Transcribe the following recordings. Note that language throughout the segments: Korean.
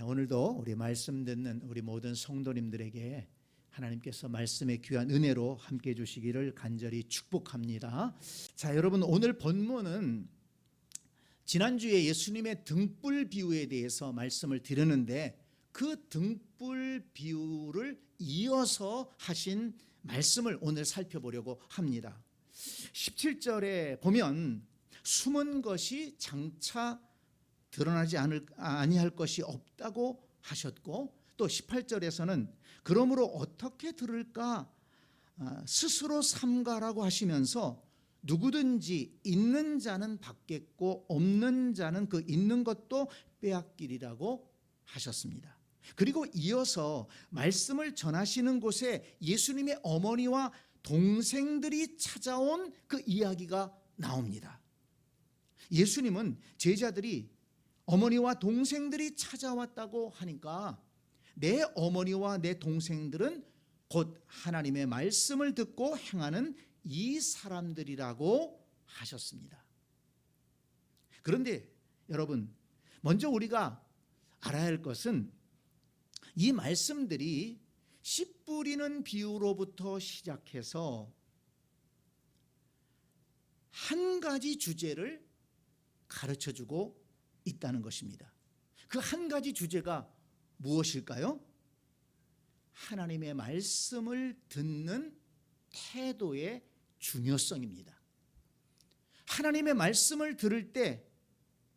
오늘도 우리 말씀 듣는 우리 모든 성도님들에게 하나님께서 말씀의 귀한 은혜로 함께 해주시기를 간절히 축복합니다. 자, 여러분, 오늘 본문은 지난주에 예수님의 등불 비유에 대해서 말씀을 드렸는데 그 등불 비유를 이어서 하신 말씀을 오늘 살펴보려고 합니다. 17절에 보면 숨은 것이 장차 드러나지 아니할 것이 없다고 하셨고, 또 18절에서는 그러므로 어떻게 들을까 스스로 삼가라고 하시면서 누구든지 있는 자는 받겠고 없는 자는 그 있는 것도 빼앗기리라고 하셨습니다. 그리고 이어서 말씀을 전하시는 곳에 예수님의 어머니와 동생들이 찾아온 그 이야기가 나옵니다. 예수님은 제자들이 어머니와 동생들이 찾아왔다고 하니까 내 어머니와 내 동생들은 곧 하나님의 말씀을 듣고 행하는 이 사람들이라고 하셨습니다. 그런데 여러분, 먼저 우리가 알아야 할 것은 이 말씀들이 씨 뿌리는 비유로부터 시작해서 한 가지 주제를 가르쳐주고 있다는 것입니다. 그 한 가지 주제가 무엇일까요? 하나님의 말씀을 듣는 태도의 중요성입니다. 하나님의 말씀을 들을 때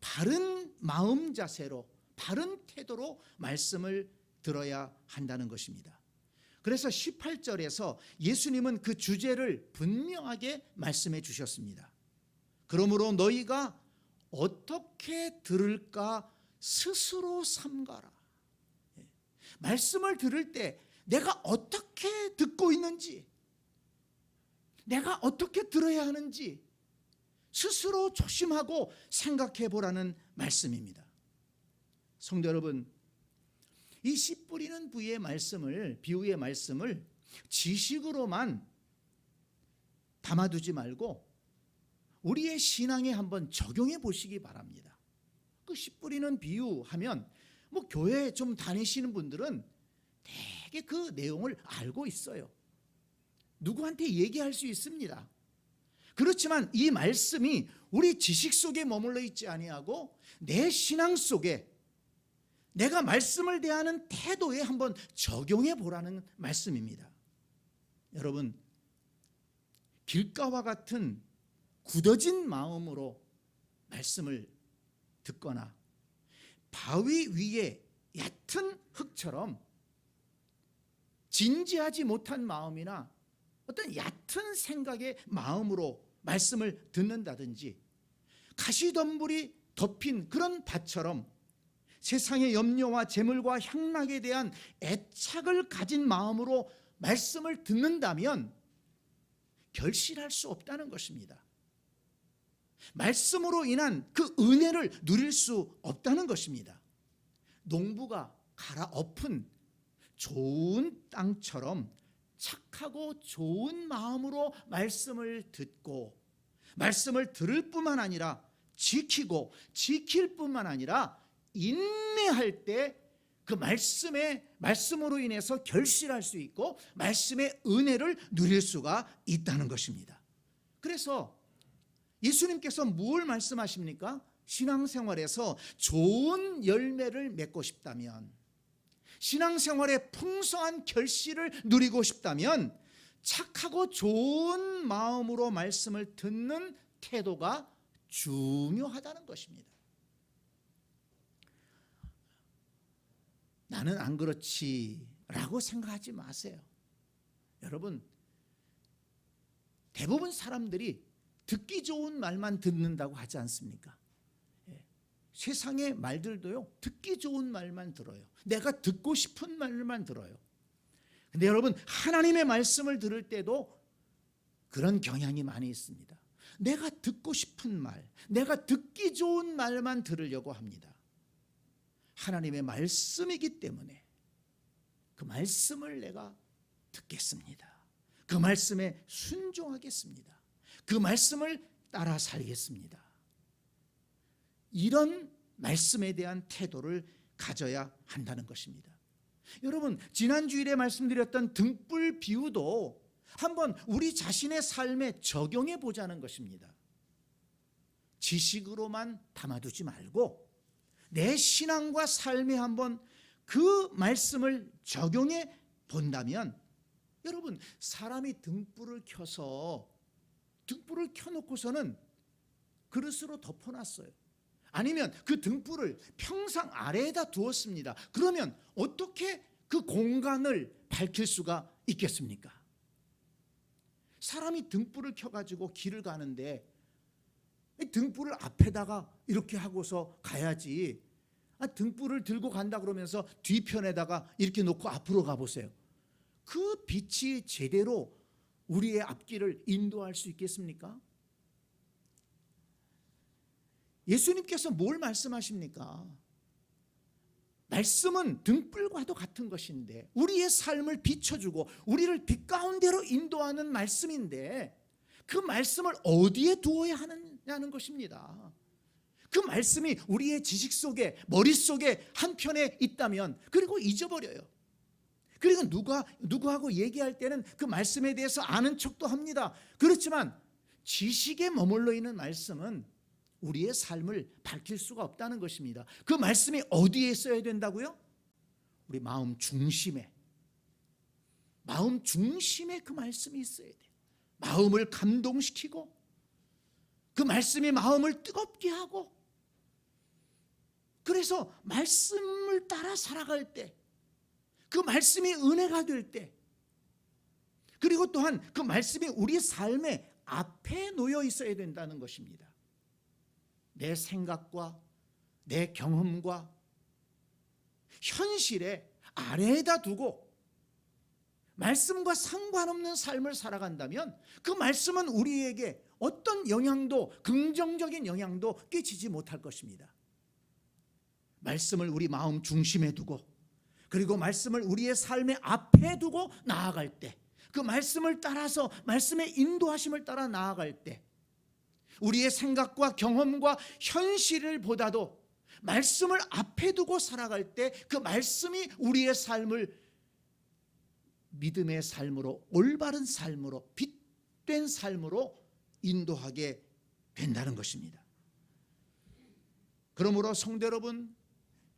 바른 마음 자세로, 바른 태도로 말씀을 들어야 한다는 것입니다. 그래서 18절에서 예수님은 그 주제를 분명하게 말씀해 주셨습니다. 그러므로 너희가 어떻게 들을까 스스로 삼가라. 말씀을 들을 때 내가 어떻게 듣고 있는지, 내가 어떻게 들어야 하는지 스스로 조심하고 생각해 보라는 말씀입니다. 성도 여러분, 이 씨 뿌리는 비유의 말씀을 지식으로만 담아두지 말고 우리의 신앙에 한번 적용해 보시기 바랍니다. 그 씨 뿌리는 비유 하면 교회에 좀 다니시는 분들은 되게 그 내용을 알고 있어요. 누구한테 얘기할 수 있습니다. 그렇지만 이 말씀이 우리 지식 속에 머물러 있지 아니하고 내 신앙 속에 내가 말씀을 대하는 태도에 한번 적용해 보라는 말씀입니다. 여러분, 길가와 같은 굳어진 마음으로 말씀을 듣거나 바위 위에 얕은 흙처럼 진지하지 못한 마음이나 어떤 얕은 생각의 마음으로 말씀을 듣는다든지 가시덤불이 덮인 그런 밭처럼 세상의 염려와 재물과 향락에 대한 애착을 가진 마음으로 말씀을 듣는다면 결실할 수 없다는 것입니다. 말씀으로 인한 그 은혜를 누릴 수 없다는 것입니다. 농부가 갈아엎은 좋은 땅처럼 착하고 좋은 마음으로 말씀을 듣고 말씀을 들을 뿐만 아니라 지키고 지킬 뿐만 아니라 인내할 때 그 말씀으로 인해서 결실할 수 있고 말씀의 은혜를 누릴 수가 있다는 것입니다. 그래서 예수님께서 뭘 말씀하십니까? 신앙생활에서 좋은 열매를 맺고 싶다면, 신앙생활의 풍성한 결실을 누리고 싶다면 착하고 좋은 마음으로 말씀을 듣는 태도가 중요하다는 것입니다. 나는 안 그렇지라고 생각하지 마세요. 여러분, 대부분 사람들이 듣기 좋은 말만 듣는다고 하지 않습니까? 세상의 말들도요, 듣기 좋은 말만 들어요. 내가 듣고 싶은 말만 들어요. 근데 여러분, 하나님의 말씀을 들을 때도 그런 경향이 많이 있습니다. 내가 듣고 싶은 말, 내가 듣기 좋은 말만 들으려고 합니다. 하나님의 말씀이기 때문에 그 말씀을 내가 듣겠습니다. 그 말씀에 순종하겠습니다. 그 말씀을 따라 살겠습니다. 이런 말씀에 대한 태도를 가져야 한다는 것입니다. 여러분, 지난 주일에 말씀드렸던 등불 비유도 한번 우리 자신의 삶에 적용해 보자는 것입니다. 지식으로만 담아두지 말고 내 신앙과 삶에 한번 그 말씀을 적용해 본다면, 여러분, 사람이 등불을 켜놓고서는 그릇으로 덮어놨어요. 아니면 그 등불을 평상 아래에다 두었습니다. 그러면 어떻게 그 공간을 밝힐 수가 있겠습니까? 사람이 등불을 켜가지고 길을 가는데 등불을 앞에다가 이렇게 하고서 가야지, 등불을 들고 간다 그러면서 뒤편에다가 이렇게 놓고 앞으로 가보세요. 그 빛이 제대로 우리의 앞길을 인도할 수 있겠습니까? 예수님께서 뭘 말씀하십니까? 말씀은 등불과도 같은 것인데 우리의 삶을 비춰주고 우리를 빛 가운데로 인도하는 말씀인데, 그 말씀을 어디에 두어야 하느냐는 것입니다. 그 말씀이 우리의 지식 속에, 머릿속에 한편에 있다면 그리고 잊어버려요. 그리고 누구하고 얘기할 때는 그 말씀에 대해서 아는 척도 합니다. 그렇지만 지식에 머물러 있는 말씀은 우리의 삶을 밝힐 수가 없다는 것입니다. 그 말씀이 어디에 써야 된다고요? 우리 마음 중심에 그 말씀이 있어야 돼요. 마음을 감동시키고 그 말씀이 마음을 뜨겁게 하고, 그래서 말씀을 따라 살아갈 때, 그 말씀이 은혜가 될 때, 그리고 또한 그 말씀이 우리 삶의 앞에 놓여 있어야 된다는 것입니다. 내 생각과 내 경험과 현실에 아래에다 두고 말씀과 상관없는 삶을 살아간다면 그 말씀은 우리에게 어떤 영향도, 긍정적인 영향도 끼치지 못할 것입니다. 말씀을 우리 마음 중심에 두고, 그리고 말씀을 우리의 삶의 앞에 두고 나아갈 때, 그 말씀을 따라서 말씀의 인도하심을 따라 나아갈 때, 우리의 생각과 경험과 현실을 보다도 말씀을 앞에 두고 살아갈 때 그 말씀이 우리의 삶을 믿음의 삶으로, 올바른 삶으로, 빛된 삶으로 인도하게 된다는 것입니다. 그러므로 성도 여러분,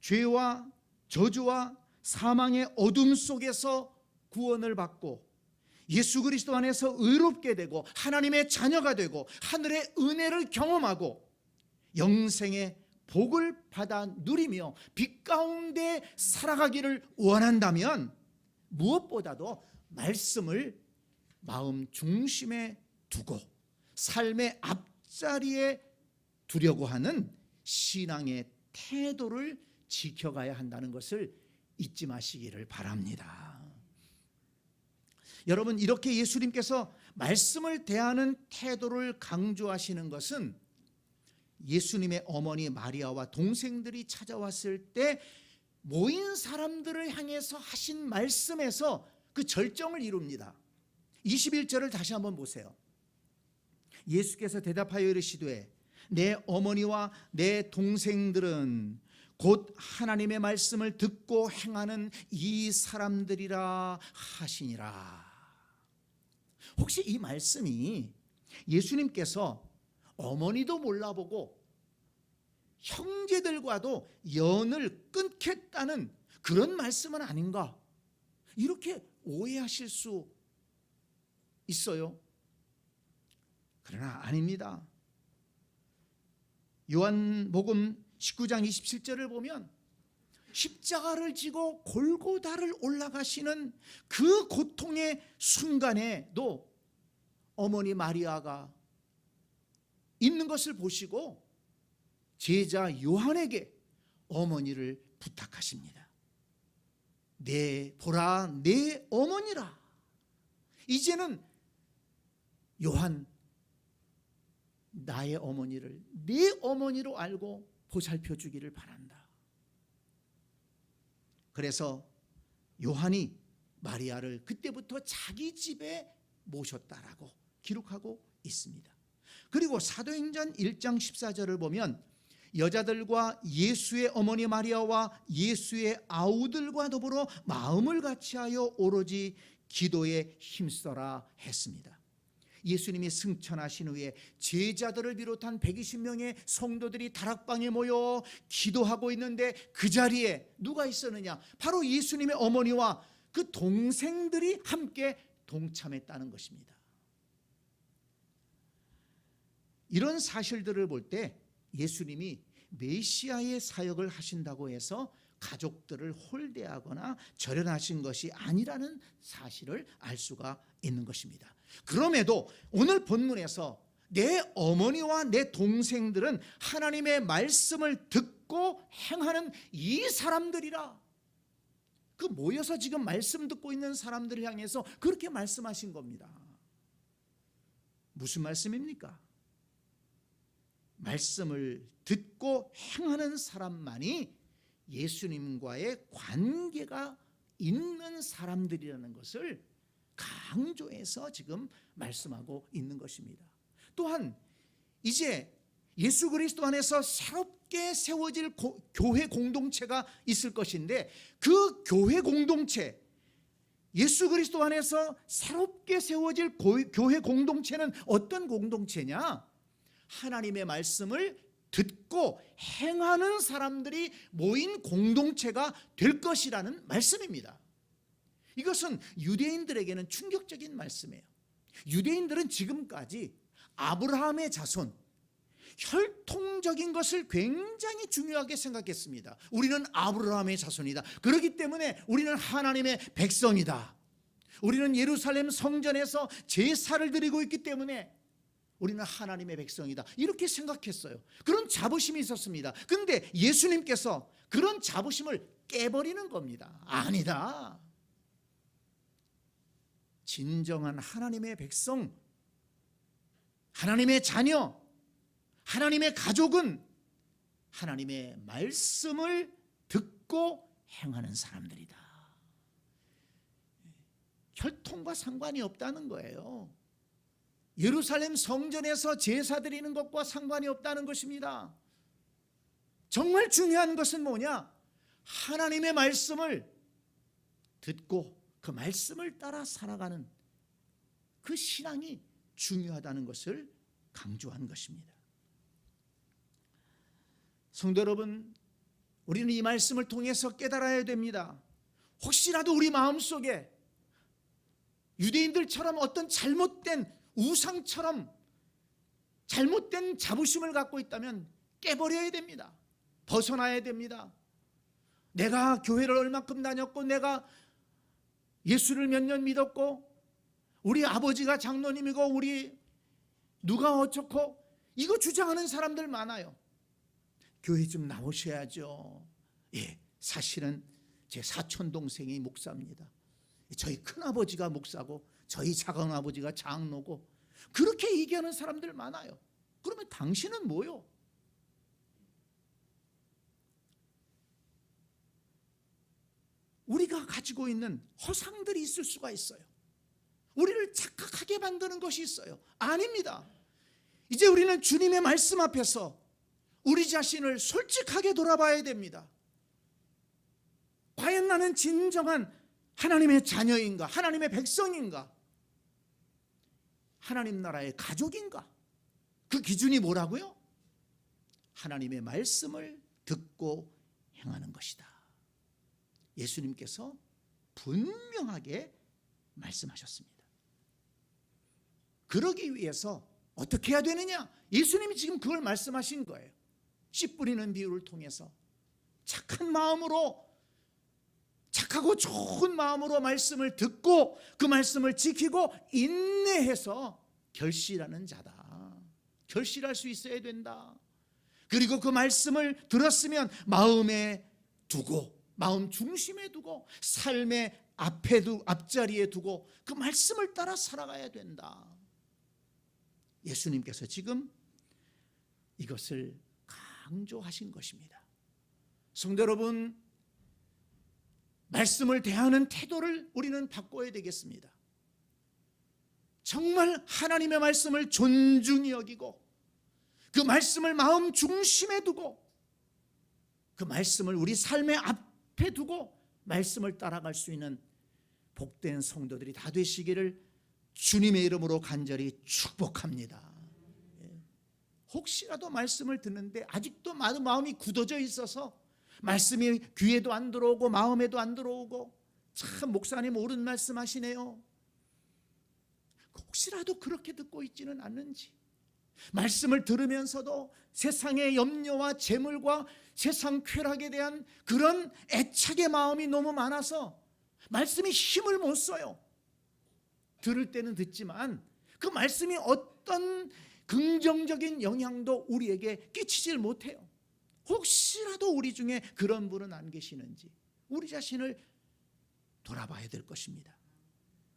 죄와 저주와 사망의 어둠 속에서 구원을 받고 예수 그리스도 안에서 의롭게 되고 하나님의 자녀가 되고 하늘의 은혜를 경험하고 영생의 복을 받아 누리며 빛 가운데 살아가기를 원한다면 무엇보다도 말씀을 마음 중심에 두고 삶의 앞자리에 두려고 하는 신앙의 태도를 지켜가야 한다는 것을 잊지 마시기를 바랍니다. 여러분, 이렇게 예수님께서 말씀을 대하는 태도를 강조하시는 것은 예수님의 어머니 마리아와 동생들이 찾아왔을 때 모인 사람들을 향해서 하신 말씀에서 그 절정을 이룹니다. 21절을 다시 한번 보세요. 예수께서 대답하여 이르시되 내 어머니와 내 동생들은 곧 하나님의 말씀을 듣고 행하는 이 사람들이라 하시니라. 혹시 이 말씀이 예수님께서 어머니도 몰라보고 형제들과도 연을 끊겠다는 그런 말씀은 아닌가, 이렇게 오해하실 수 있어요. 그러나 아닙니다. 요한복음 19장 27절을 보면 십자가를 지고 골고다를 올라가시는 그 고통의 순간에도 어머니 마리아가 있는 것을 보시고 제자 요한에게 어머니를 부탁하십니다. 보라 내 어머니라. 이제는 요한, 나의 어머니를 내 어머니로 알고 보살펴 주기를 바란다. 그래서 요한이 마리아를 그때부터 자기 집에 모셨다라고 기록하고 있습니다. 그리고 사도행전 1장 14절을 보면 여자들과 예수의 어머니 마리아와 예수의 아우들과 더불어 마음을 같이하여 오로지 기도에 힘써라 했습니다. 예수님이 승천하신 후에 제자들을 비롯한 120명의 성도들이 다락방에 모여 기도하고 있는데 그 자리에 누가 있었느냐? 바로 예수님의 어머니와 그 동생들이 함께 동참했다는 것입니다. 이런 사실들을 볼 때 예수님이 메시아의 사역을 하신다고 해서 가족들을 홀대하거나 절연하신 것이 아니라는 사실을 알 수가 있는 것입니다. 그럼에도 오늘 본문에서 내 어머니와 내 동생들은 하나님의 말씀을 듣고 행하는 이 사람들이라. 그 모여서 지금 말씀 듣고 있는 사람들을 향해서 그렇게 말씀하신 겁니다. 무슨 말씀입니까? 말씀을 듣고 행하는 사람만이 예수님과의 관계가 있는 사람들이라는 것을 강조해서 지금 말씀하고 있는 것입니다. 또한 이제 예수 그리스도 안에서 새롭게 세워질 교회 공동체가 있을 것인데 그 교회 공동체, 예수 그리스도 안에서 새롭게 세워질 교회 공동체는 어떤 공동체냐? 하나님의 말씀을 듣고 행하는 사람들이 모인 공동체가 될 것이라는 말씀입니다. 이것은 유대인들에게는 충격적인 말씀이에요. 유대인들은 지금까지 아브라함의 자손, 혈통적인 것을 굉장히 중요하게 생각했습니다. 우리는 아브라함의 자손이다. 그렇기 때문에 우리는 하나님의 백성이다. 우리는 예루살렘 성전에서 제사를 드리고 있기 때문에 우리는 하나님의 백성이다. 이렇게 생각했어요. 그런 자부심이 있었습니다. 그런데 예수님께서 그런 자부심을 깨버리는 겁니다. 아니다. 진정한 하나님의 백성, 하나님의 자녀, 하나님의 가족은 하나님의 말씀을 듣고 행하는 사람들이다. 혈통과 상관이 없다는 거예요. 예루살렘 성전에서 제사 드리는 것과 상관이 없다는 것입니다. 정말 중요한 것은 뭐냐? 하나님의 말씀을 듣고 그 말씀을 따라 살아가는 그 신앙이 중요하다는 것을 강조한 것입니다. 성도 여러분, 우리는 이 말씀을 통해서 깨달아야 됩니다. 혹시라도 우리 마음속에 유대인들처럼 어떤 잘못된 우상처럼 잘못된 자부심을 갖고 있다면 깨버려야 됩니다. 벗어나야 됩니다. 내가 교회를 얼마큼 다녔고, 내가 예수를 몇 년 믿었고, 우리 아버지가 장로님이고, 우리 누가 어쩌고, 이거 주장하는 사람들 많아요. 교회 좀 나오셔야죠. 예, 사실은 제 사촌 동생이 목사입니다. 저희 큰아버지가 목사고 저희 작은아버지가 장로고, 그렇게 얘기하는 사람들 많아요. 그러면 당신은 뭐요? 우리가 가지고 있는 허상들이 있을 수가 있어요. 우리를 착각하게 만드는 것이 있어요. 아닙니다. 이제 우리는 주님의 말씀 앞에서 우리 자신을 솔직하게 돌아봐야 됩니다. 과연 나는 진정한 하나님의 자녀인가? 하나님의 백성인가? 하나님 나라의 가족인가? 그 기준이 뭐라고요? 하나님의 말씀을 듣고 행하는 것이다. 예수님께서 분명하게 말씀하셨습니다. 그러기 위해서 어떻게 해야 되느냐? 예수님이 지금 그걸 말씀하신 거예요. 씨 뿌리는 비유를 통해서 착한 마음으로, 착하고 좋은 마음으로 말씀을 듣고 그 말씀을 지키고 인내해서 결실하는 자다. 결실할 수 있어야 된다. 그리고 그 말씀을 들었으면 마음에 두고, 마음 중심에 두고, 삶의 앞자리에 두고 그 말씀을 따라 살아가야 된다. 예수님께서 지금 이것을 강조하신 것입니다. 성도 여러분, 말씀을 대하는 태도를 우리는 바꿔야 되겠습니다. 정말 하나님의 말씀을 존중히 여기고 그 말씀을 마음 중심에 두고 그 말씀을 우리 삶의 앞에 두고 말씀을 따라갈 수 있는 복된 성도들이 다 되시기를 주님의 이름으로 간절히 축복합니다. 혹시라도 말씀을 듣는데 아직도 마음이 굳어져 있어서 말씀이 귀에도 안 들어오고 마음에도 안 들어오고, 참 목사님 옳은 말씀 하시네요. 혹시라도 그렇게 듣고 있지는 않는지, 말씀을 들으면서도 세상의 염려와 재물과 세상 쾌락에 대한 그런 애착의 마음이 너무 많아서 말씀이 힘을 못 써요. 들을 때는 듣지만 그 말씀이 어떤 긍정적인 영향도 우리에게 끼치질 못해요. 혹시라도 우리 중에 그런 분은 안 계시는지 우리 자신을 돌아봐야 될 것입니다.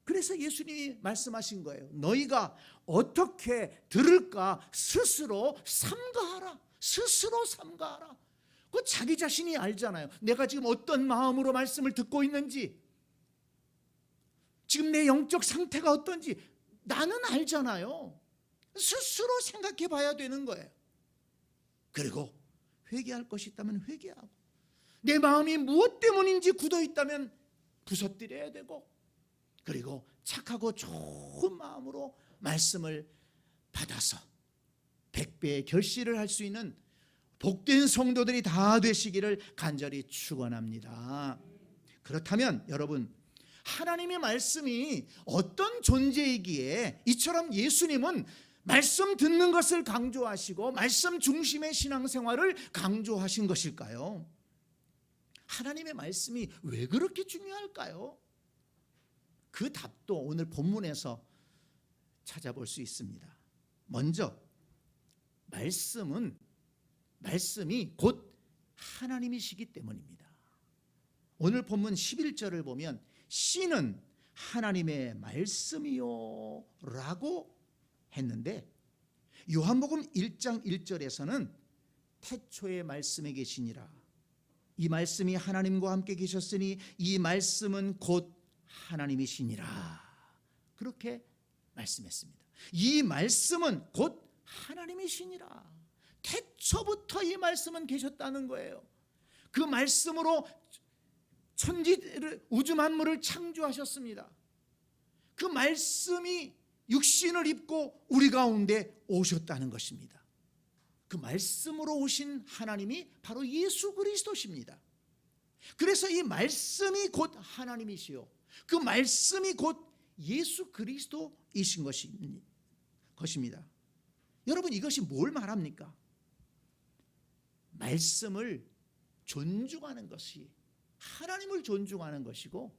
그래서 예수님이 말씀하신 거예요. 너희가 어떻게 들을까 스스로 삼가하라. 스스로 삼가하라. 그 자기 자신이 알잖아요. 내가 지금 어떤 마음으로 말씀을 듣고 있는지, 지금 내 영적 상태가 어떤지 나는 알잖아요. 스스로 생각해 봐야 되는 거예요. 그리고 회개할 것이 있다면 회개하고, 내 마음이 무엇 때문인지 굳어 있다면 부서뜨려야 되고, 그리고 착하고 좋은 마음으로 말씀을 받아서 100배의 결실을 할 수 있는 복된 성도들이 다 되시기를 간절히 축원합니다. 그렇다면 여러분, 하나님의 말씀이 어떤 존재이기에 이처럼 예수님은 말씀 듣는 것을 강조하시고 말씀 중심의 신앙생활을 강조하신 것일까요? 하나님의 말씀이 왜 그렇게 중요할까요? 그 답도 오늘 본문에서 찾아볼 수 있습니다. 먼저 말씀이 곧 하나님이시기 때문입니다. 오늘 본문 11절을 보면 씨는 하나님의 말씀이요 라고 했는데, 요한복음 1장 1절에서는 태초에 말씀에 계시니라, 이 말씀이 하나님과 함께 계셨으니 이 말씀은 곧 하나님이시니라, 그렇게 말씀했습니다. 이 말씀은 곧 하나님이시니라. 태초부터 이 말씀은 계셨다는 거예요. 그 말씀으로 천지를, 우주 만물을 창조하셨습니다. 그 말씀이 육신을 입고 우리 가운데 오셨다는 것입니다. 그 말씀으로 오신 하나님이 바로 예수 그리스도십니다. 그래서 이 말씀이 곧 하나님이시요, 그 말씀이 곧 예수 그리스도이신 것입니다. 여러분, 이것이 뭘 말합니까? 말씀을 존중하는 것이 하나님을 존중하는 것이고,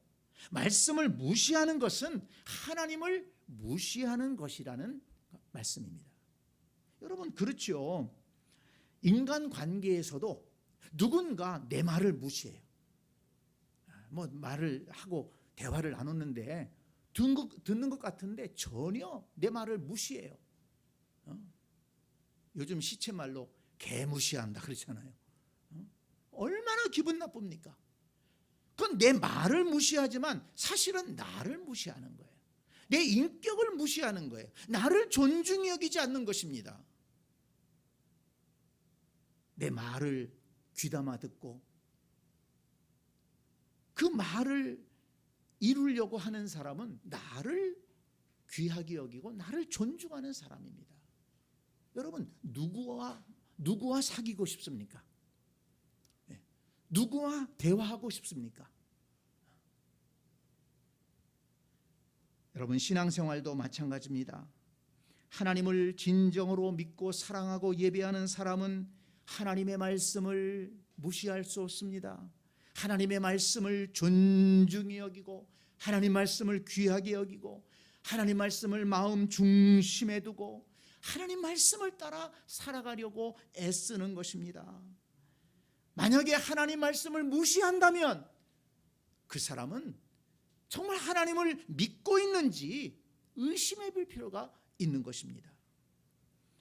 말씀을 무시하는 것은 하나님을 무시하는 것이라는 말씀입니다. 여러분, 그렇죠. 인간 관계에서도 누군가 내 말을 무시해요. 뭐 말을 하고 대화를 나눴는데 듣는 것 같은데 전혀 내 말을 무시해요. 요즘 시체말로 개무시한다 그러잖아요. 얼마나 기분 나쁩니까? 그건 내 말을 무시하지만 사실은 나를 무시하는 거예요. 내 인격을 무시하는 거예요. 나를 존중히 여기지 않는 것입니다. 내 말을 귀담아 듣고 그 말을 이루려고 하는 사람은 나를 귀하게 여기고 나를 존중하는 사람입니다. 여러분, 누구와 사귀고 싶습니까? 누구와 대화하고 싶습니까? 여러분, 신앙생활도 마찬가지입니다. 하나님을 진정으로 믿고 사랑하고 예배하는 사람은 하나님의 말씀을 무시할 수 없습니다. 하나님의 말씀을 존중히 여기고 하나님 말씀을 귀하게 여기고 하나님 말씀을 마음 중심에 두고 하나님 말씀을 따라 살아가려고 애쓰는 것입니다. 만약에 하나님 말씀을 무시한다면 그 사람은 정말 하나님을 믿고 있는지 의심해 볼 필요가 있는 것입니다.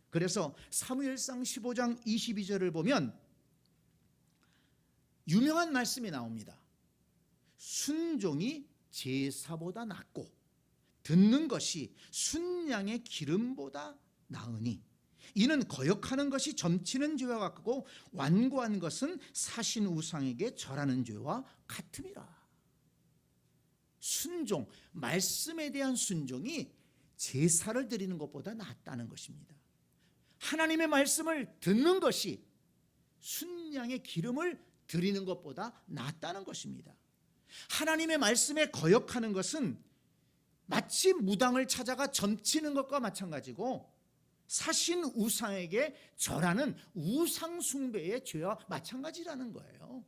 그래서 사무엘상 15장 22절을 보면 유명한 말씀이 나옵니다. 순종이 제사보다 낫고 듣는 것이 순양의 기름보다 나으니 이는 거역하는 것이 점치는 죄와 같고 완고한 것은 사신 우상에게 절하는 죄와 같음이라. 순종, 말씀에 대한 순종이 제사를 드리는 것보다 낫다는 것입니다. 하나님의 말씀을 듣는 것이 순양의 기름을 드리는 것보다 낫다는 것입니다. 하나님의 말씀에 거역하는 것은 마치 무당을 찾아가 점치는 것과 마찬가지고 사신 우상에게 절하는 우상 숭배의 죄와 마찬가지라는 거예요.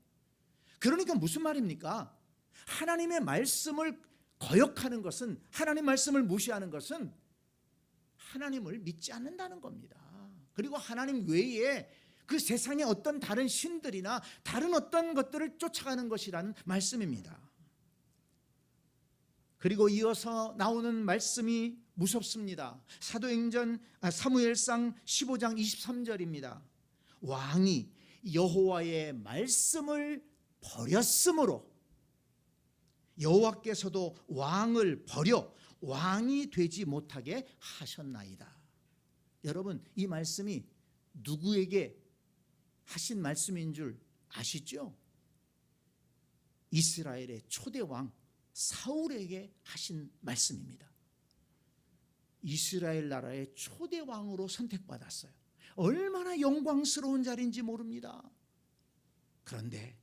그러니까 무슨 말입니까? 하나님의 말씀을 거역하는 것은, 하나님 말씀을 무시하는 것은 하나님을 믿지 않는다는 겁니다. 그리고 하나님 외에 그 세상의 어떤 다른 신들이나 다른 어떤 것들을 쫓아가는 것이라는 말씀입니다. 그리고 이어서 나오는 말씀이 무섭습니다. 사무엘상 15장 23절입니다. 왕이 여호와의 말씀을 버렸으므로 여호와께서도 왕을 버려 왕이 되지 못하게 하셨나이다. 여러분, 이 말씀이 누구에게 하신 말씀인 줄 아시죠? 이스라엘의 초대 왕 사울에게 하신 말씀입니다. 이스라엘 나라의 초대 왕으로 선택받았어요. 얼마나 영광스러운 자리인지 모릅니다. 그런데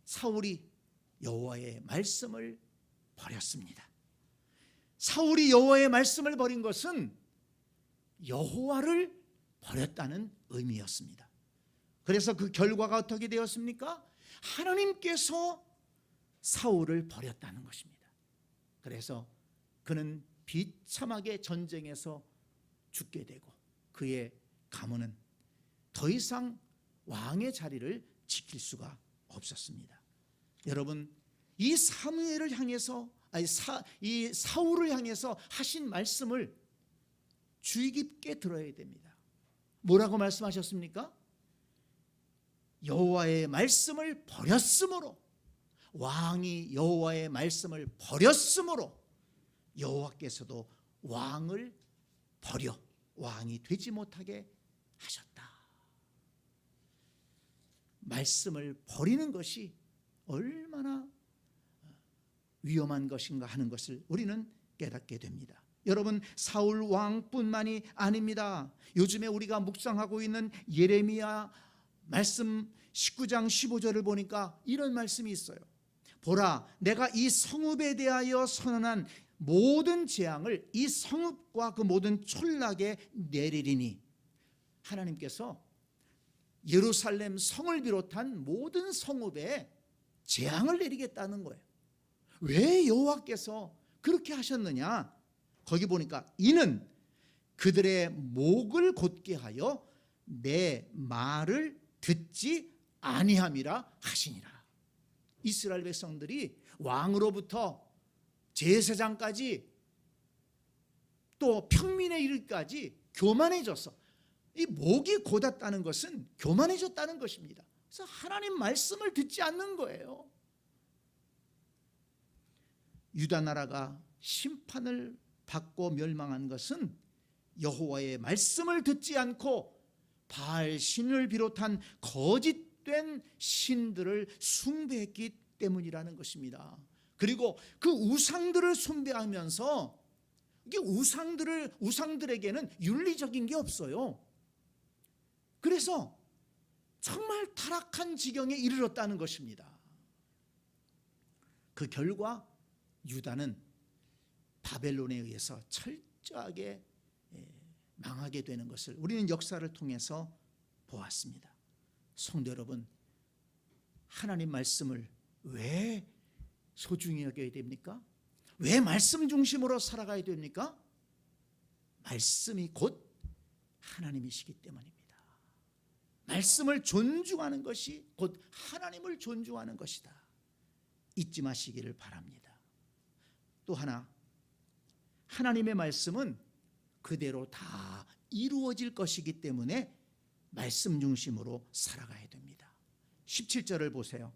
사울이 여호와의 말씀을 버렸습니다. 사울이 여호와의 말씀을 버린 것은 여호와를 버렸다는 의미였습니다. 그래서 그 결과가 어떻게 되었습니까? 하나님께서 사울을 버렸다는 것입니다. 그래서 그는 비참하게 전쟁에서 죽게 되고 그의 가문은 더 이상 왕의 자리를 지킬 수가 없었습니다. 여러분, 이 사무엘을 향해서 이 사울을 향해서 하신 말씀을 주의 깊게 들어야 됩니다. 뭐라고 말씀하셨습니까? 여호와의 말씀을 버렸으므로, 왕이 여호와의 말씀을 버렸으므로 여호와께서도 왕을 버려 왕이 되지 못하게 하셨다. 말씀을 버리는 것이 얼마나 위험한 것인가 하는 것을 우리는 깨닫게 됩니다. 여러분, 사울 왕뿐만이 아닙니다. 요즘에 우리가 묵상하고 있는 예레미야 말씀 19장 15절을 보니까 이런 말씀이 있어요. 보라, 내가 이 성읍에 대하여 선언한 모든 재앙을 이 성읍과 그 모든 촌락에 내리리니. 하나님께서 예루살렘 성을 비롯한 모든 성읍에 재앙을 내리겠다는 거예요. 왜 여호와께서 그렇게 하셨느냐? 거기 보니까 이는 그들의 목을 곧게 하여 내 말을 듣지 아니함이라 하시니라. 이스라엘 백성들이 왕으로부터 제사장까지 또 평민에 이르기까지 교만해졌어. 이 목이 곧았다는 것은 교만해졌다는 것입니다. 그래서 하나님 말씀을 듣지 않는 거예요. 유다 나라가 심판을 받고 멸망한 것은 여호와의 말씀을 듣지 않고 바알 신을 비롯한 거짓된 신들을 숭배했기 때문이라는 것입니다. 그리고 그 우상들을 숭배하면서 이게 우상들에게는 윤리적인 게 없어요. 그래서 정말 타락한 지경에 이르렀다는 것입니다. 그 결과 유다는 바벨론에 의해서 철저하게 망하게 되는 것을 우리는 역사를 통해서 보았습니다. 성도 여러분, 하나님 말씀을 왜 소중히 여겨야 됩니까? 왜 말씀 중심으로 살아가야 됩니까? 말씀이 곧 하나님이시기 때문입니다. 말씀을 존중하는 것이 곧 하나님을 존중하는 것이다. 잊지 마시기를 바랍니다. 또 하나, 하나님의 말씀은 그대로 다 이루어질 것이기 때문에 말씀 중심으로 살아가야 됩니다. 17절을 보세요.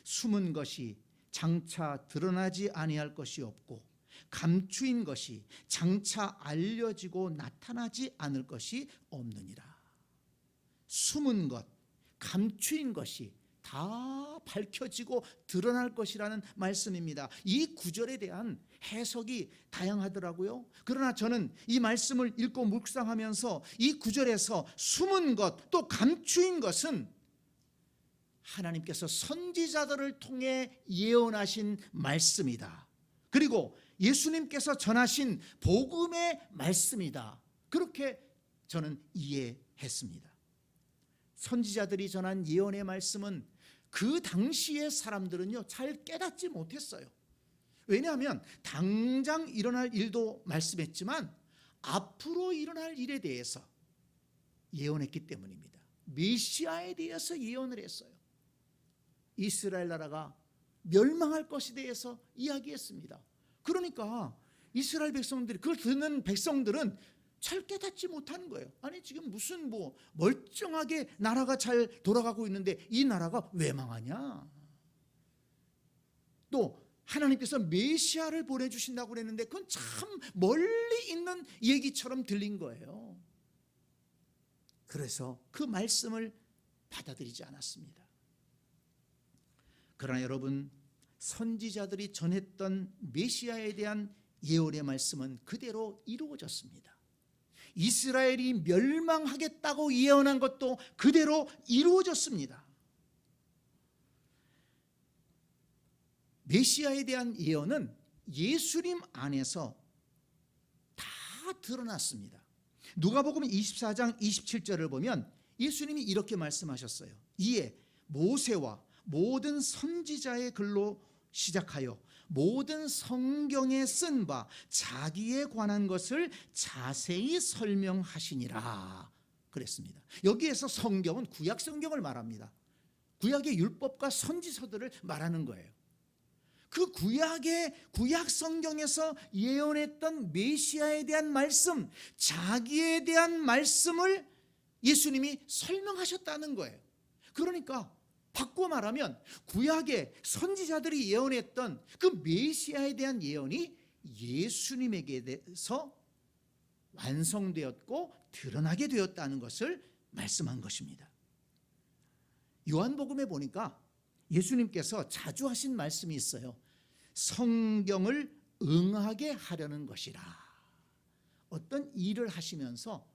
숨은 것이 장차 드러나지 아니할 것이 없고 감추인 것이 장차 알려지고 나타나지 않을 것이 없느니라. 숨은 것, 감추인 것이 다 밝혀지고 드러날 것이라는 말씀입니다. 이 구절에 대한 해석이 다양하더라고요. 그러나 저는 이 말씀을 읽고 묵상하면서 이 구절에서 숨은 것, 또 감추인 것은 하나님께서 선지자들을 통해 예언하신 말씀이다. 그리고 예수님께서 전하신 복음의 말씀이다. 그렇게 저는 이해했습니다. 선지자들이 전한 예언의 말씀은 그 당시의 사람들은요, 잘 깨닫지 못했어요. 왜냐하면 당장 일어날 일도 말씀했지만 앞으로 일어날 일에 대해서 예언했기 때문입니다. 메시아에 대해서 예언을 했어요. 이스라엘 나라가 멸망할 것에 대해서 이야기했습니다. 그러니까 이스라엘 백성들이, 그걸 듣는 백성들은 잘 깨닫지 못하는 거예요. 아니 지금 무슨 멀쩡하게 나라가 잘 돌아가고 있는데 이 나라가 왜 망하냐. 또 하나님께서 메시아를 보내주신다고 그랬는데 그건 참 멀리 있는 얘기처럼 들린 거예요. 그래서 그 말씀을 받아들이지 않았습니다. 그러나 여러분, 선지자들이 전했던 메시아에 대한 예언의 말씀은 그대로 이루어졌습니다. 이스라엘이 멸망하겠다고 예언한 것도 그대로 이루어졌습니다. 메시아에 대한 예언은 예수님 안에서 다 드러났습니다. 누가복음 24장 27절을 보면 예수님이 이렇게 말씀하셨어요. 이에 모세와 모든 선지자의 글로 시작하여 모든 성경에 쓴 바 자기에 관한 것을 자세히 설명하시니라 그랬습니다. 여기에서 성경은 구약 성경을 말합니다. 구약의 율법과 선지서들을 말하는 거예요. 그 구약 성경에서 예언했던 메시아에 대한 말씀, 자기에 대한 말씀을 예수님이 설명하셨다는 거예요. 그러니까 바꿔 말하면 구약의 선지자들이 예언했던 그 메시아에 대한 예언이 예수님에게 대해서 완성되었고 드러나게 되었다는 것을 말씀한 것입니다. 요한복음에 보니까 예수님께서 자주 하신 말씀이 있어요. 성경을 응하게 하려는 것이라. 어떤 일을 하시면서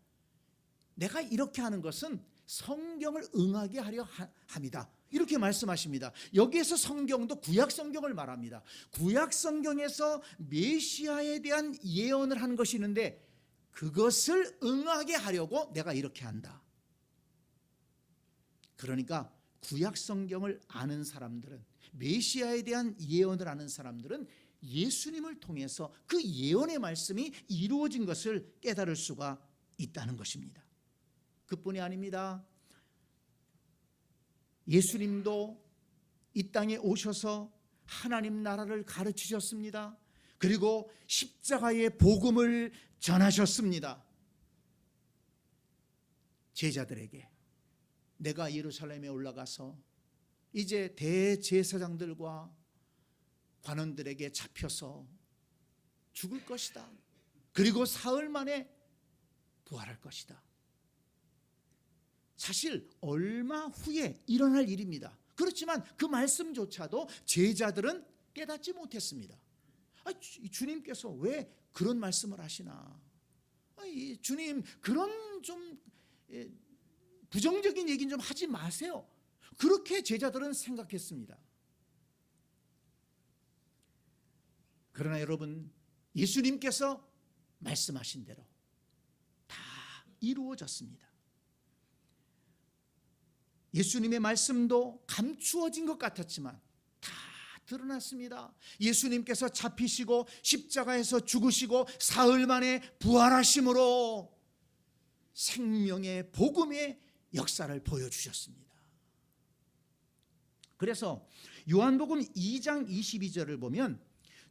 내가 이렇게 하는 것은 성경을 응하게 하려 합니다. 이렇게 말씀하십니다. 여기에서 성경도 구약 성경을 말합니다. 구약 성경에서 메시아에 대한 예언을 한 것이 있는데 그것을 응하게 하려고 내가 이렇게 한다. 그러니까 구약 성경을 아는 사람들은, 메시아에 대한 예언을 아는 사람들은 예수님을 통해서 그 예언의 말씀이 이루어진 것을 깨달을 수가 있다는 것입니다. 그뿐이 아닙니다. 예수님도 이 땅에 오셔서 하나님 나라를 가르치셨습니다. 그리고 십자가의 복음을 전하셨습니다. 제자들에게 내가 예루살렘에 올라가서 이제 대제사장들과 관원들에게 잡혀서 죽을 것이다. 그리고 사흘 만에 부활할 것이다. 사실 얼마 후에 일어날 일입니다. 그렇지만 그 말씀조차도 제자들은 깨닫지 못했습니다. 주님께서 왜 그런 말씀을 하시나? 주님 그런 좀 부정적인 얘기는 좀 하지 마세요. 그렇게 제자들은 생각했습니다. 그러나 여러분, 예수님께서 말씀하신 대로 다 이루어졌습니다. 예수님의 말씀도 감추어진 것 같았지만 다 드러났습니다. 예수님께서 잡히시고 십자가에서 죽으시고 사흘 만에 부활하심으로 생명의 복음의 역사를 보여주셨습니다. 그래서 요한복음 2장 22절을 보면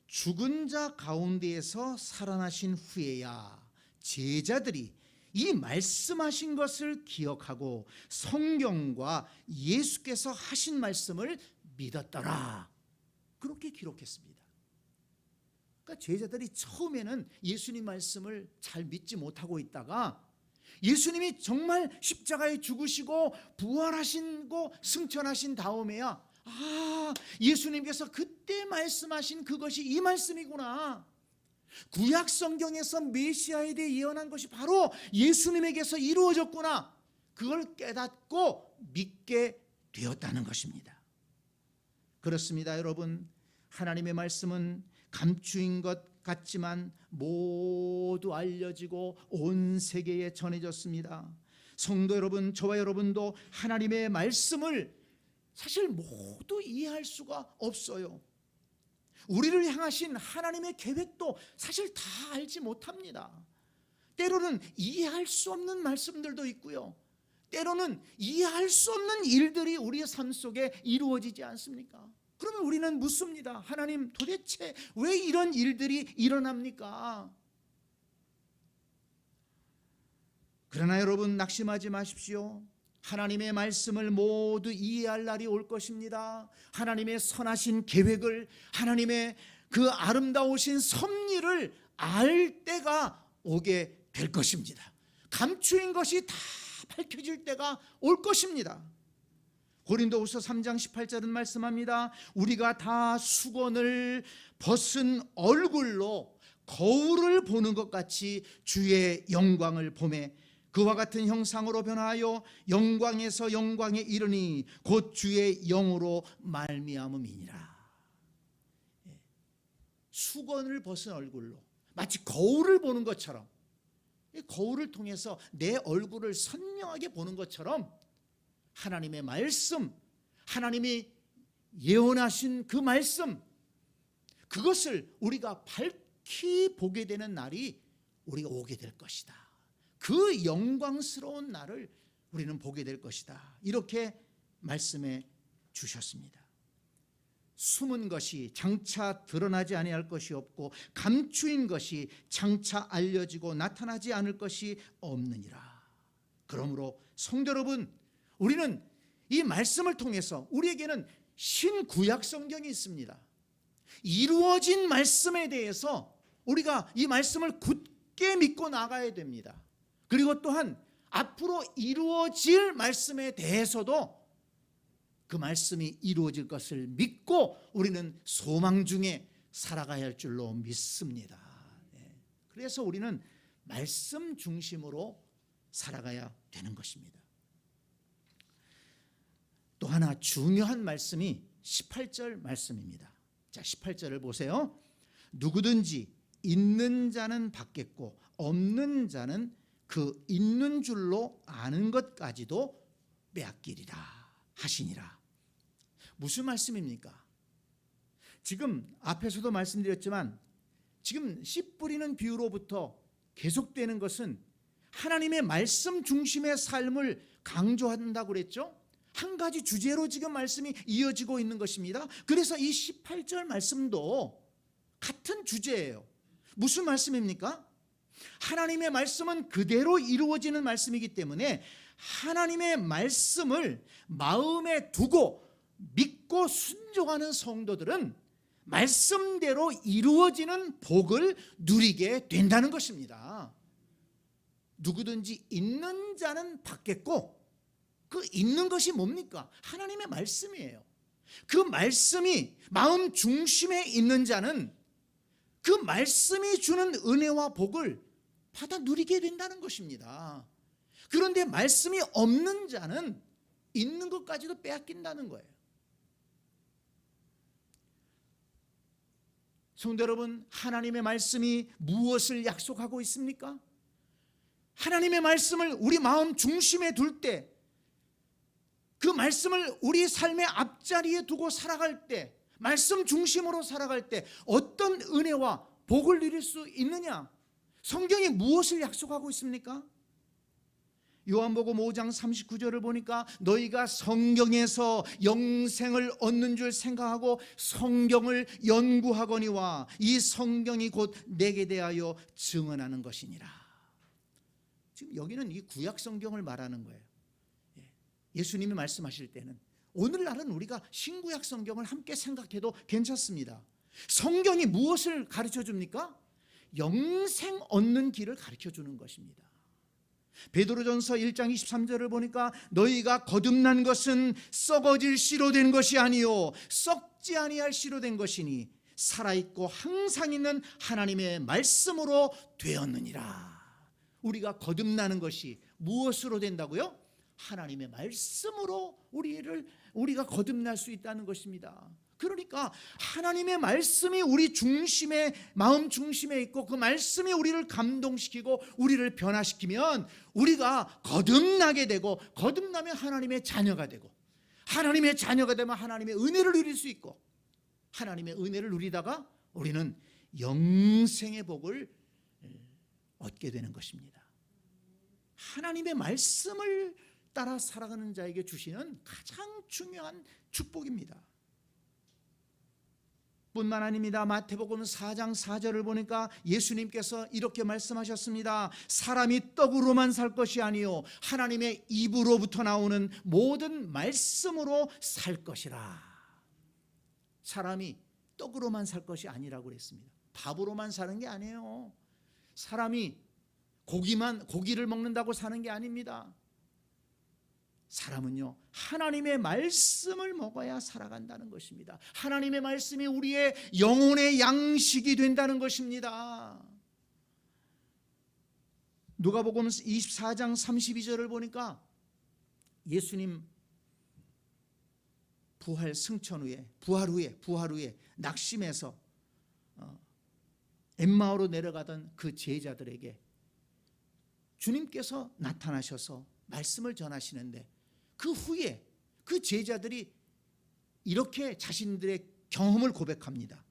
죽은 자 가운데에서 살아나신 후에야 제자들이 이 말씀하신 것을 기억하고 성경과 예수께서 하신 말씀을 믿었더라. 그렇게 기록했습니다. 그러니까 제자들이 처음에는 예수님 말씀을 잘 믿지 못하고 있다가 예수님이 정말 십자가에 죽으시고 부활하시고 승천하신 다음에야 예수님께서 그때 말씀하신 그것이 이 말씀이구나. 구약 성경에서 메시아에 대해 예언한 것이 바로 예수님에게서 이루어졌구나. 그걸 깨닫고 믿게 되었다는 것입니다. 그렇습니다, 여러분. 하나님의 말씀은 감추인 것 같지만 모두 알려지고 온 세계에 전해졌습니다. 성도 여러분, 저와 여러분도 하나님의 말씀을 사실 모두 이해할 수가 없어요. 우리를 향하신 하나님의 계획도 사실 다 알지 못합니다. 때로는 이해할 수 없는 말씀들도 있고요, 때로는 이해할 수 없는 일들이 우리의 삶 속에 이루어지지 않습니까? 그러면 우리는 묻습니다. 하나님, 도대체 왜 이런 일들이 일어납니까? 그러나 여러분, 낙심하지 마십시오. 하나님의 말씀을 모두 이해할 날이 올 것입니다. 하나님의 선하신 계획을, 하나님의 그 아름다우신 섭리를 알 때가 오게 될 것입니다. 감추인 것이 다 밝혀질 때가 올 것입니다. 고린도후서 3장 18절은 말씀합니다. 우리가 다 수건을 벗은 얼굴로 거울을 보는 것 같이 주의 영광을 보매 그와 같은 형상으로 변화하여 영광에서 영광에 이르니 곧 주의 영으로 말미암음이니라. 수건을 벗은 얼굴로, 마치 거울을 보는 것처럼, 거울을 통해서 내 얼굴을 선명하게 보는 것처럼 하나님의 말씀, 하나님이 예언하신 그 말씀, 그것을 우리가 밝히 보게 되는 날이 우리가 오게 될 것이다. 그 영광스러운 날을 우리는 보게 될 것이다. 이렇게 말씀해 주셨습니다. 숨은 것이 장차 드러나지 아니할 것이 없고 감추인 것이 장차 알려지고 나타나지 않을 것이 없느니라. 그러므로 성도 여러분, 우리는 이 말씀을 통해서 우리에게는 신구약 성경이 있습니다. 이루어진 말씀에 대해서 우리가 이 말씀을 굳게 믿고 나가야 됩니다. 그리고 또한 앞으로 이루어질 말씀에 대해서도 그 말씀이 이루어질 것을 믿고 우리는 소망 중에 살아가야 할 줄로 믿습니다. 그래서 우리는 말씀 중심으로 살아가야 되는 것입니다. 또 하나 중요한 말씀이 18절 말씀입니다. 자, 18절을 보세요. 누구든지 있는 자는 받겠고 없는 자는 그 있는 줄로 아는 것까지도 빼앗기리라 하시니라. 무슨 말씀입니까? 지금 앞에서도 말씀드렸지만 지금 씨 뿌리는 비유로부터 계속되는 것은 하나님의 말씀 중심의 삶을 강조한다고 그랬죠. 한 가지 주제로 지금 말씀이 이어지고 있는 것입니다. 그래서 이 18절 말씀도 같은 주제예요. 무슨 말씀입니까? 하나님의 말씀은 그대로 이루어지는 말씀이기 때문에 하나님의 말씀을 마음에 두고 믿고 순종하는 성도들은 말씀대로 이루어지는 복을 누리게 된다는 것입니다. 누구든지 있는 자는 받겠고, 그 있는 것이 뭡니까? 하나님의 말씀이에요. 그 말씀이 마음 중심에 있는 자는 그 말씀이 주는 은혜와 복을 받아 누리게 된다는 것입니다. 그런데 말씀이 없는 자는 있는 것까지도 빼앗긴다는 거예요. 성도 여러분, 하나님의 말씀이 무엇을 약속하고 있습니까? 하나님의 말씀을 우리 마음 중심에 둘 때, 그 말씀을 우리 삶의 앞자리에 두고 살아갈 때, 말씀 중심으로 살아갈 때 어떤 은혜와 복을 누릴 수 있느냐? 성경이 무엇을 약속하고 있습니까? 요한복음 5장 39절을 보니까 너희가 성경에서 영생을 얻는 줄 생각하고 성경을 연구하거니와 이 성경이 곧 내게 대하여 증언하는 것이니라. 지금 여기는 이 구약 성경을 말하는 거예요. 예수님이 말씀하실 때는, 오늘날은 우리가 신구약 성경을 함께 생각해도 괜찮습니다. 성경이 무엇을 가르쳐 줍니까? 영생 얻는 길을 가르쳐 주는 것입니다. 베드로전서 1장 23절을 보니까 너희가 거듭난 것은 썩어질 씨로 된 것이 아니요 썩지 아니할 씨로 된 것이니 살아있고 항상 있는 하나님의 말씀으로 되었느니라. 우리가 거듭나는 것이 무엇으로 된다고요? 하나님의 말씀으로 우리가 거듭날 수 있다는 것입니다. 그러니까 하나님의 말씀이 우리 중심에, 마음 중심에 있고 그 말씀이 우리를 감동시키고 우리를 변화시키면 우리가 거듭나게 되고, 거듭나면 하나님의 자녀가 되고, 하나님의 자녀가 되면 하나님의 은혜를 누릴 수 있고, 하나님의 은혜를 누리다가 우리는 영생의 복을 얻게 되는 것입니다. 하나님의 말씀을 따라 살아가는 자에게 주시는 가장 중요한 축복입니다. 뿐만 아닙니다. 마태복음 4장 4절을 보니까 예수님께서 이렇게 말씀하셨습니다. 사람이 떡으로만 살 것이 아니요 하나님의 입으로부터 나오는 모든 말씀으로 살 것이라. 사람이 떡으로만 살 것이 아니라고 그랬습니다. 밥으로만 사는 게 아니에요. 사람이 고기를 먹는다고 사는 게 아닙니다. 사람은요, 하나님의 말씀을 먹어야 살아간다는 것입니다. 하나님의 말씀이 우리의 영혼의 양식이 된다는 것입니다. 누가복음 24장 32절을 보니까 예수님 부활 후에 낙심해서 엠마오로 내려가던 그 제자들에게 주님께서 나타나셔서 말씀을 전하시는데, 그 후에 그 제자들이 이렇게 자신들의 경험을 고백합니다.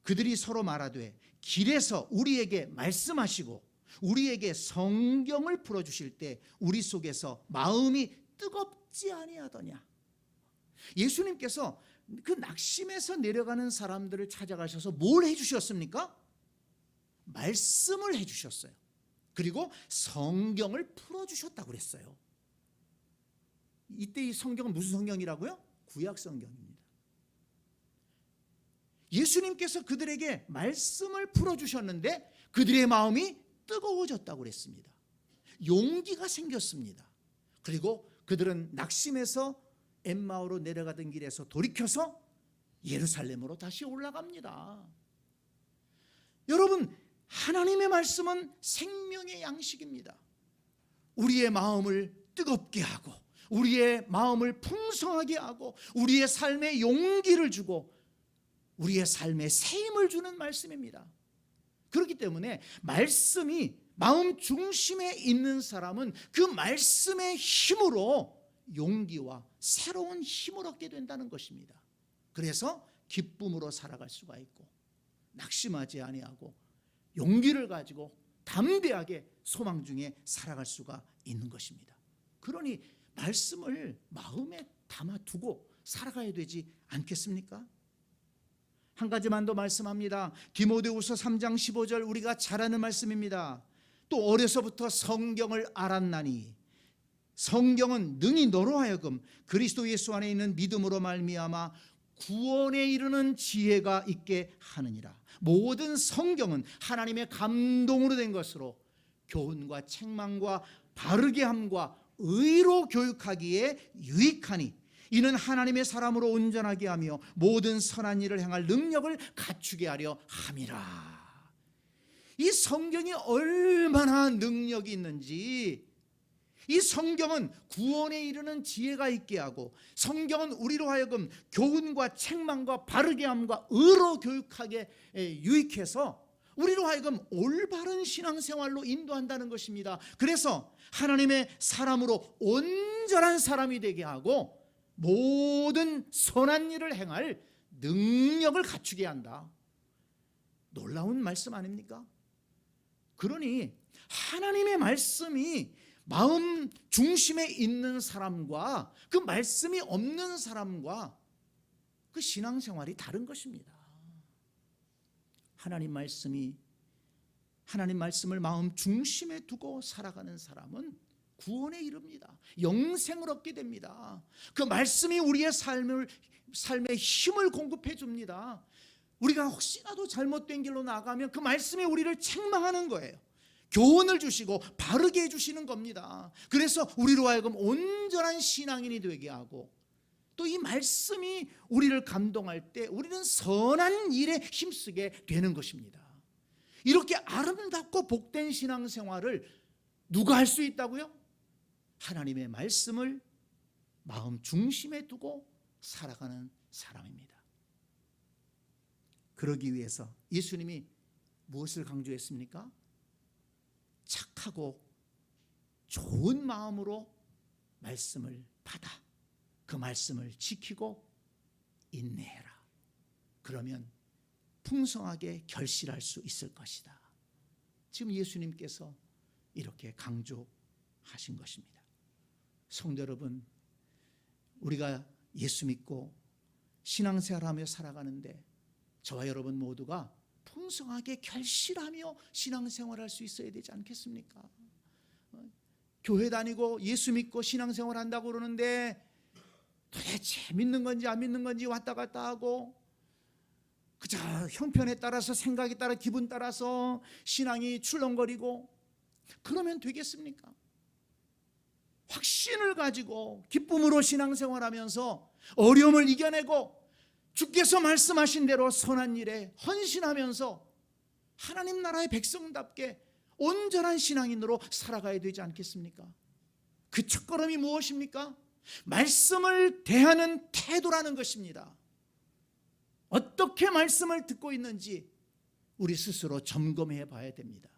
그들이 서로 말하되 길에서 우리에게 말씀하시고 우리에게 성경을 풀어주실 때 우리 속에서 마음이 뜨겁지 아니하더냐. 예수님께서 그 낙심에서 내려가는 사람들을 찾아가셔서 뭘 해주셨습니까? 말씀을 해주셨어요. 그리고 성경을 풀어주셨다고 그랬어요. 이때 이 성경은 무슨 성경이라고요? 구약 성경입니다. 예수님께서 그들에게 말씀을 풀어주셨는데 그들의 마음이 뜨거워졌다고 그랬습니다. 용기가 생겼습니다. 그리고 그들은 낙심해서 엠마오로 내려가던 길에서 돌이켜서 예루살렘으로 다시 올라갑니다. 여러분, 하나님의 말씀은 생명의 양식입니다. 우리의 마음을 뜨겁게 하고 우리의 마음을 풍성하게 하고 우리의 삶에 용기를 주고 우리의 삶에 새 힘을 주는 말씀입니다. 그렇기 때문에 말씀이 마음 중심에 있는 사람은 그 말씀의 힘으로 용기와 새로운 힘을 얻게 된다는 것입니다. 그래서 기쁨으로 살아갈 수가 있고 낙심하지 아니하고 용기를 가지고 담대하게 소망 중에 살아갈 수가 있는 것입니다. 그러니 말씀을 마음에 담아두고 살아가야 되지 않겠습니까? 한 가지만 더 말씀합니다. 디모데후서 3장 15절 우리가 잘 아는 말씀입니다. 또 어려서부터 성경을 알았나니 성경은 능히 너로 하여금 그리스도 예수 안에 있는 믿음으로 말미암아 구원에 이르는 지혜가 있게 하느니라. 모든 성경은 하나님의 감동으로 된 것으로 교훈과 책망과 바르게 함과 의로 교육하기에 유익하니 이는 하나님의 사람으로 온전하게 하며 모든 선한 일을 행할 능력을 갖추게 하려 함이라. 이 성경이 얼마나 능력이 있는지, 이 성경은 구원에 이르는 지혜가 있게 하고 성경은 우리로 하여금 교훈과 책망과 바르게 함과 의로 교육하게 유익해서 우리로 하여금 올바른 신앙생활로 인도한다는 것입니다. 그래서 하나님의 사람으로 온전한 사람이 되게 하고 모든 선한 일을 행할 능력을 갖추게 한다. 놀라운 말씀 아닙니까? 그러니 하나님의 말씀이 마음 중심에 있는 사람과 그 말씀이 없는 사람과 그 신앙생활이 다른 것입니다. 하나님 말씀을 마음 중심에 두고 살아가는 사람은 구원에 이릅니다. 영생을 얻게 됩니다. 그 말씀이 우리의 삶을 삶에 힘을 공급해 줍니다. 우리가 혹시라도 잘못된 길로 나가면 그 말씀이 우리를 책망하는 거예요. 교훈을 주시고 바르게 해주시는 겁니다. 그래서 우리로 하여금 온전한 신앙인이 되게 하고, 또 이 말씀이 우리를 감동할 때 우리는 선한 일에 힘쓰게 되는 것입니다. 이렇게 아름답고 복된 신앙생활을 누가 할 수 있다고요? 하나님의 말씀을 마음 중심에 두고 살아가는 사람입니다. 그러기 위해서 예수님이 무엇을 강조했습니까? 착하고 좋은 마음으로 말씀을 받아 그 말씀을 지키고 인내해라. 그러면 풍성하게 결실할 수 있을 것이다. 지금 예수님께서 이렇게 강조하신 것입니다. 성도 여러분, 우리가 예수 믿고 신앙생활하며 살아가는데 저와 여러분 모두가 풍성하게 결실하며 신앙생활할 수 있어야 되지 않겠습니까? 교회 다니고 예수 믿고 신앙생활 한다고 그러는데 도대체 믿는 건지 안 믿는 건지 왔다 갔다 하고 그저 형편에 따라서 생각에 따라 기분 따라서 신앙이 출렁거리고 그러면 되겠습니까? 확신을 가지고 기쁨으로 신앙생활하면서 어려움을 이겨내고 주께서 말씀하신 대로 선한 일에 헌신하면서 하나님 나라의 백성답게 온전한 신앙인으로 살아가야 되지 않겠습니까? 그 첫걸음이 무엇입니까? 말씀을 대하는 태도라는 것입니다. 어떻게 말씀을 듣고 있는지 우리 스스로 점검해 봐야 됩니다.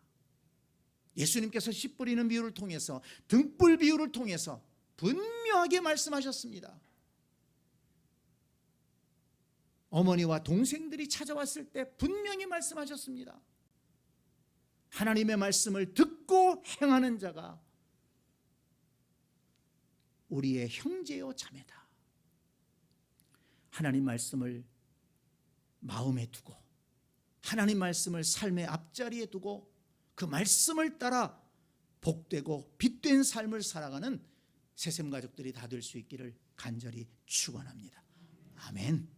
예수님께서 씨 뿌리는 비유를 통해서, 등불 비유를 통해서 분명하게 말씀하셨습니다. 어머니와 동생들이 찾아왔을 때 분명히 말씀하셨습니다. 하나님의 말씀을 듣고 행하는 자가 우리의 형제요 자매다. 하나님 말씀을 마음에 두고 하나님 말씀을 삶의 앞자리에 두고 그 말씀을 따라 복되고 빛된 삶을 살아가는 새샘 가족들이 다 될 수 있기를 간절히 축원합니다. 아멘.